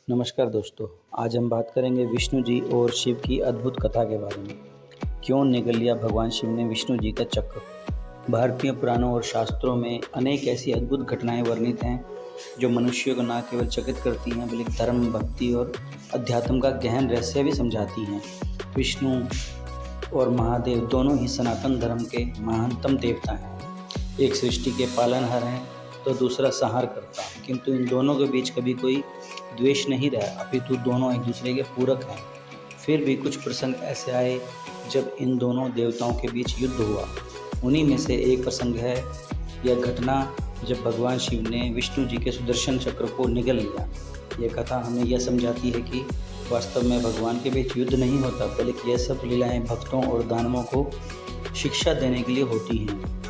नमस्कार दोस्तों। आज हम बात करेंगे विष्णु जी और शिव की अद्भुत कथा के बारे में। क्यों निगल लिया भगवान शिव ने विष्णु जी का चक्र। भारतीय पुराणों और शास्त्रों में अनेक ऐसी अद्भुत घटनाएं वर्णित हैं जो मनुष्यों को न केवल चकित करती हैं बल्कि धर्म, भक्ति और अध्यात्म का गहन रहस्य भी समझाती हैं। विष्णु और महादेव दोनों ही सनातन धर्म के महानतम देवता हैं। एक सृष्टि के पालनहार हैं तो दूसरा संहार करता है, किंतु इन दोनों के बीच कभी कोई द्वेष नहीं रहा, अपितु दोनों एक दूसरे के पूरक हैं। फिर भी कुछ प्रसंग ऐसे आए जब इन दोनों देवताओं के बीच युद्ध हुआ। उन्हीं में से एक प्रसंग है यह घटना जब भगवान शिव ने विष्णु जी के सुदर्शन चक्र को निगल लिया। यह कथा हमें यह समझाती है कि वास्तव में भगवान के बीच युद्ध नहीं होता, बल्कि यह सब लीलाएं भक्तों और दानवों को शिक्षा देने के लिए होती हैं।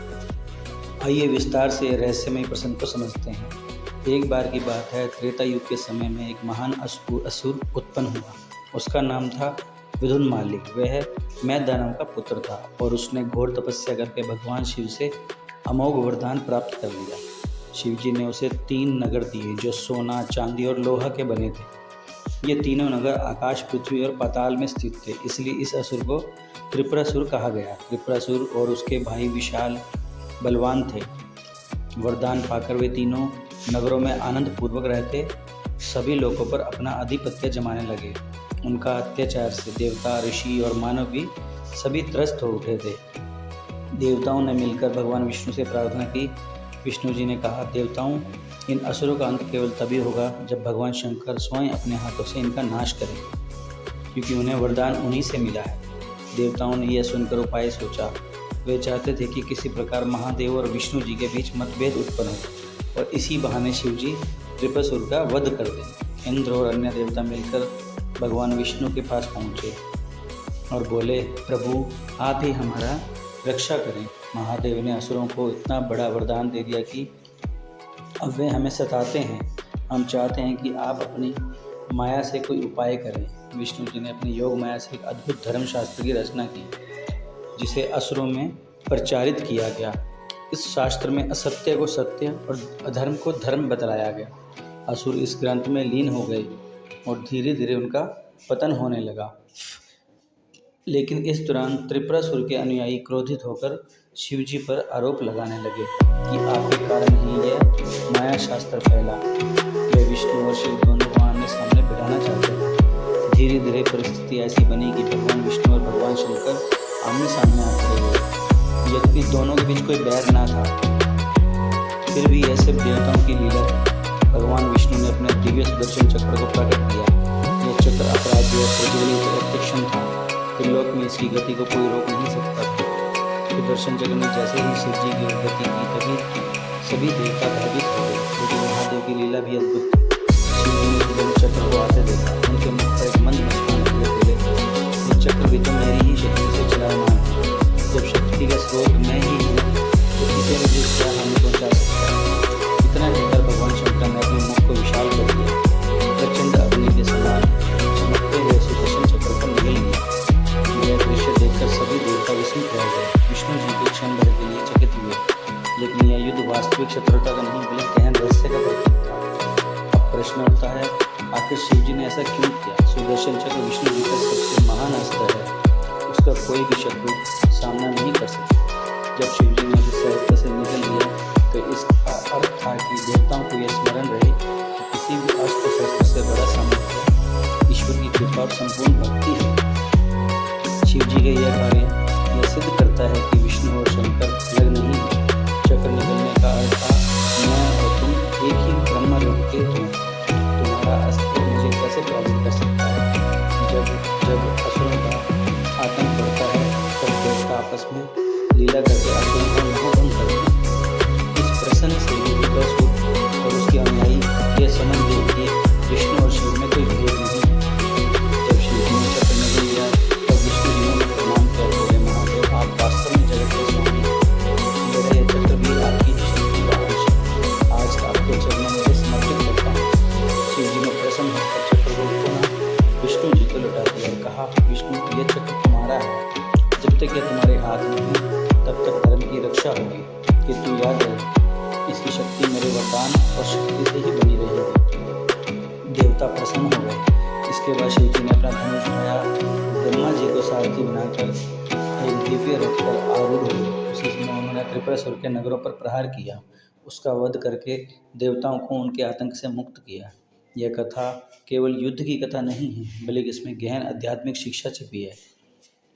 आइए विस्तार से रहस्यमय प्रसंग को समझते हैं। एक बार की बात है, त्रेता युग के समय में एक महान असुर उत्पन्न हुआ। उसका नाम था विदुन्माली। वह मैं दानव का पुत्र था और उसने घोर तपस्या करके भगवान शिव से अमोघ वरदान प्राप्त कर लिया। शिव जी ने उसे 3 नगर दिए जो सोना, चांदी और लोहा के बने थे। ये तीनों नगर आकाश, पृथ्वी और पाताल में स्थित थे, इसलिए इस असुर को त्रिपुरासुर कहा गया। त्रिपुरासुर और उसके भाई विशाल बलवान थे। वरदान पाकर वे तीनों नगरों में आनंद पूर्वक रहते सभी लोगों पर अपना आधिपत्य जमाने लगे। उनका अत्याचार से देवता, ऋषि और मानव भी सभी त्रस्त हो उठे थे। देवताओं ने मिलकर भगवान विष्णु से प्रार्थना की। विष्णु जी ने कहा, देवताओं, इन असुरों का अंत केवल तभी होगा जब भगवान शंकर स्वयं अपने हाथों से इनका नाश करेंगे, क्योंकि उन्हें वरदान उन्हीं से मिला है। देवताओं ने यह सुनकर उपाय सोचा। वे चाहते थे कि किसी प्रकार महादेव और विष्णु जी के बीच मतभेद उत्पन्न हो और इसी बहाने शिव जी त्रिपुरासुर का वध कर दें। इंद्र और अन्य देवता मिलकर भगवान विष्णु के पास पहुँचे और बोले, प्रभु आप ही हमारा रक्षा करें। महादेव ने असुरों को इतना बड़ा वरदान दे दिया कि अब वे हमें सताते हैं। हम चाहते हैं कि आप अपनी माया से कोई उपाय करें। विष्णु जी ने अपनी योग माया से एक अद्भुत धर्मशास्त्र की रचना की जिसे असुरों में प्रचारित किया गया। इस शास्त्र में असत्य को सत्य और अधर्म को धर्म बतलाया गया। असुर इस ग्रंथ में लीन हो गए और धीरे धीरे उनका पतन होने लगा। लेकिन इस दौरान त्रिपुरासुर के अनुयायी क्रोधित होकर शिव जी पर आरोप लगाने लगे कि आपके कारण ही यह माया शास्त्र फैला। वे विष्णु और शिव दोनों को आमने सामने बिठाना चाहते थे। धीरे धीरे परिस्थिति ऐसी बनी कि भगवान विष्णु और भगवान शंकर आमने सामने आ खड़े हुए। यद्यपि दोनों के बीच कोई बैर ना था, फिर भी यह सब देवताओं की लीला थी। भगवान विष्णु ने अपने दिव्य सुदर्शन चक्र को प्रकट किया। यह चक्र अपराधी और प्रज्वलित और तीक्ष्ण था। त्रिलोक में इसकी गति को कोई रोक नहीं सकता था। सुदर्शन चक्र ने जैसे ही शिव जी की गति की, तभी सभी देवता भयभीत हो गए। लेकिन महादेव की लीला भी अद्भुत थी। शिव जी ने सुदर्शन चक्र को आते देखा। उनके मुख पर एक मंद मुस्कान बोले, ये चक्र भी तो मेरी ही शक्ति से चलायमान है। जब शक्ति का स्रोत मैं ही हूँ तो किसी ने जिस क्या हानि पहुँचा सकता है। इतना कहकर भगवान शंकर ने अपने मुख को विशाल कर दिया। प्रचंड अग्नि के समान चमकते हुए सुदर्शन चक्र पर निकल गया। यह दृश्य देखकर सभी देवता विस्मित रह गए। विष्णु जी के क्षण भर के लिए चकित हुए। लेकिन यह युद्ध वास्तविक शत्रुता का नहीं बल्कि गहन रहस्य का प्रतीक था। अब प्रश्न उठता है, आखिर शिव जी ने ऐसा क्यों किया? सुदर्शन चक्र विष्णु जी का सबसे महान अस्त्र है। उसका कोई भी शत्रु सामना नहीं कर सकता। जब शिव जी ने उसे सहजता से निगल लिया तो इसका अर्थ था कि देवताओं को यह स्मरण रहे कि किसी भी अस्त्र शस्त्र से बड़ा सामर्थ्य ईश्वर की कृपा और संपूर्ण भक्ति है। शिव जी का यह कार्य यह सिद्ध करता है कि विष्णु और शंकर अलग नहीं है। चक्र निकलने का अर्थ था, मैं और तुम एक ही ब्रह्म रूप के हो। तुम्हारा अस्त्र मुझे कैसे पराजित कर सकता है? जब असुरों का आतंक बढ़ता है तब देवता आपस में लीला करके असुरों का मोहभंग करते हैं। इस प्रसंग से त्रिपुरासुर और उसके अनुयायी यह समझ गए कि विष्णु और शिव में कोई भेद नहीं है। जब शिव जी ने चक्र निगल लिया तब विष्णु जी ने प्रणाम किया, बोले, महादेव आप वास्तव में जगत के स्वामी हैं। मेरा यह चक्र भी आपकी शक्ति का अंश है। आज आपके चरणों में समर्पित करता हूँ। शिव जी ने प्रसन्न होकर चक्र को पुनः विष्णु जी को लौटा दिया और कहा, विष्णु, यह चक्र तुम्हारा है। जब तक यह तुम्हारे हाथ में है तब तक धर्म की रक्षा होगी। किंतु याद रहे, इसकी शक्ति मेरे वरदान और शक्ति से ही बनी रहेगी। देवता देवता प्रसन्न हो गए। इसके बाद शिव जी ने अपना धनुष उठाया, ब्रह्मा जी को सारथी बनाकर एक दिव्य रथ पर आरूढ़ हुए। उसी समय उन्होंने त्रिपुरासुर के नगरों पर प्रहार किया, उसका वध करके देवताओं को उनके आतंक से मुक्त किया। यह कथा केवल युद्ध की कथा नहीं है, बल्कि इसमें गहन आध्यात्मिक शिक्षा छिपी है।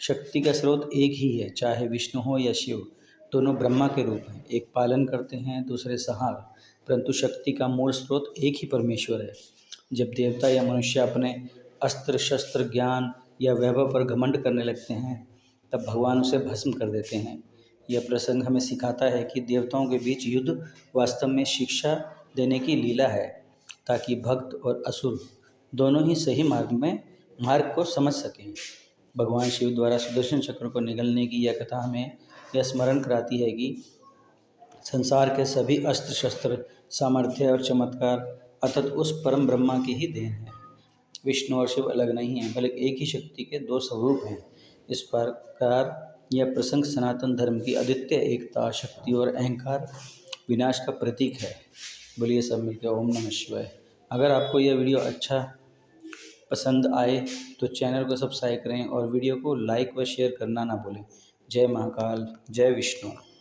शक्ति का स्रोत एक ही है, चाहे विष्णु हो या शिव, दोनों ब्रह्मा के रूप हैं, एक पालन करते हैं, दूसरे संहार, परंतु शक्ति का मूल स्रोत एक ही परमेश्वर है। जब देवता या मनुष्य अपने अस्त्र शस्त्र ज्ञान या वैभव पर घमंड करने लगते हैं, तब भगवान उसे भस्म कर देते हैं। यह प्रसंग हमें सिखाता है कि देवताओं के बीच युद्ध वास्तव में शिक्षा देने की लीला है, ताकि भक्त और असुर दोनों ही सही मार्ग को समझ सकें। भगवान शिव द्वारा सुदर्शन चक्र को निगलने की यह कथा हमें यह स्मरण कराती है कि संसार के सभी अस्त्र शस्त्र, सामर्थ्य और चमत्कार अतत उस परम ब्रह्मा की ही देन है। विष्णु और शिव अलग नहीं हैं, बल्कि एक ही शक्ति के दो स्वरूप हैं। इस प्रकार यह प्रसंग सनातन धर्म की अद्वितीय एकता, शक्ति और अहंकार विनाश का प्रतीक है। बोलिए सब मिलकर ओम नमः शिवाय। अगर आपको यह वीडियो अच्छा पसंद आए तो चैनल को सब्सक्राइब करें और वीडियो को लाइक व शेयर करना ना भूलें। जय महाकाल, जय विष्णु।